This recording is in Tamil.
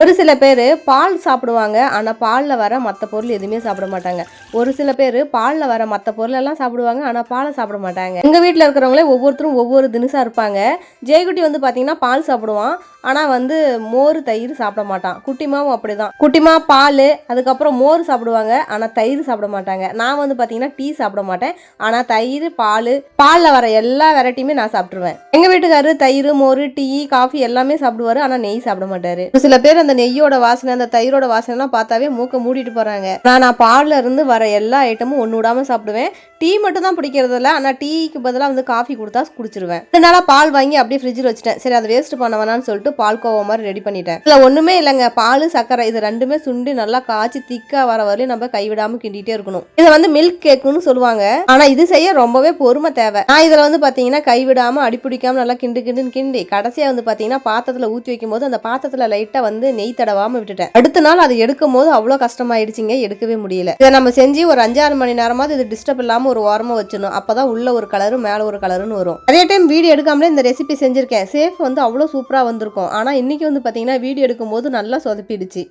ஒரு சில பேர் பால் சாப்பிடுவாங்க, ஆனால் பாலில் வர மற்ற பொருள் எதுவுமே சாப்பிட மாட்டாங்க. ஒரு சில பேர் பாலில் வர மற்ற பொருள் எல்லாம் சாப்பிடுவாங்க, ஆனால் பாலை சாப்பிட மாட்டாங்க. எங்கள் வீட்டில் இருக்கிறவங்களே ஒவ்வொருத்தரும் ஒவ்வொரு தினுசாக இருப்பாங்க. ஜெயக்குட்டி வந்து பார்த்தீங்கன்னா பால் சாப்பிடுவான், ஆனால் வந்து மோர் தயிர் சாப்பிட மாட்டான். குட்டிமாவும் அப்படிதான். குட்டிமா பால், அதுக்கப்புறம் மோர் சாப்பிடுவாங்க, ஆனால் தயிர் சாப்பிட மாட்டாங்க. நான் வந்து பார்த்தீங்கன்னா டீ சாப்பிட மாட்டேன், ஆனால் தயிர் பாலில் வர எல்லா வெரைட்டியுமே நான் சாப்பிட்ருவேன். எங்கள் வீட்டுக்காரரு தயிர், மோர், டீ, காஃபி எல்லாமே சாப்பிடுவாரு, ஆனால் நெய் சாப்பிட மாட்டாரு. ஒரு சில பேர் அந்த நெய்யோட வாசனை, அந்த தயிரோட வாசனைலாம் பார்த்தாவே மூக்க மூடிட்டு போறாங்க. நான் பால்ல இருந்து வர எல்லா ஐட்டமும் ஒன்று விடாம சாப்பிடுவேன். டீ மட்டும் தான் பிடிக்கிறது இல்லை, ஆனால் டீக்கு பதிலாக வந்து காஃபி கொடுத்தா குடிச்சிருவேன். இதனால பால் வாங்கி அப்படியே ஃப்ரிட்ஜில் வச்சுட்டேன். சரி, அதை வேஸ்ட் பண்ண வேணாம்னு சொல்லிட்டு பால் கோவா மாதிரி ரெடி பண்ணிட்டேன். இல்லை ஒன்றுமே இல்லைங்க, பால் சர்க்கரை இது ரெண்டுமே சுண்டி நல்லா காய்ச்சி திக்கா வர வரையும் நம்ம கைவிடாமல் கிண்டிகிட்டே இருக்கணும். இதை வந்து மில்க் கேக்குன்னு சொல்லுவாங்க, ஆனால் இது செய்ய ரொம்பவே பொறுமை தேவை. நான் இதில் வந்து பார்த்தீங்கன்னா கைவிடாமல் அடிப்பிடிக்காமல் நல்லா கிண்டுன்னு கிண்டி கடைசியாக வந்து பார்த்தீங்கன்னா பாத்திரத்தில் ஊற்றி வைக்கும் போது அந்த பாத்திரத்தில் லைட்டாக வந்து நெய் தடவாம விட்டுட்டேன். அடுத்த நாள் அது எடுக்கும் போது அவ்வளோ கஷ்டமாயிடுச்சுங்க, எடுக்கவே முடியல. இதை நம்ம செஞ்சு ஒரு 5-6 மணி நேரமாவது இது டிஸ்டர்ப் இல்லாம ஒரு ஓரமா வச்சிடணும். அப்பதான் உள்ள ஒரு கலரு மேல ஒரு கலருன்னு வரும். நிறைய டைம் வீடியோ எடுக்காமலே இந்த ரெசிபி செஞ்சிருக்கேன். சேஃப் வந்து அவ்வளோ சூப்பரா வந்திருக்கும். ஆனா இன்னைக்கு வந்து பாத்தீங்கன்னா வீடியோ எடுக்கும் போது நல்லா சொதப்பிடுச்சு.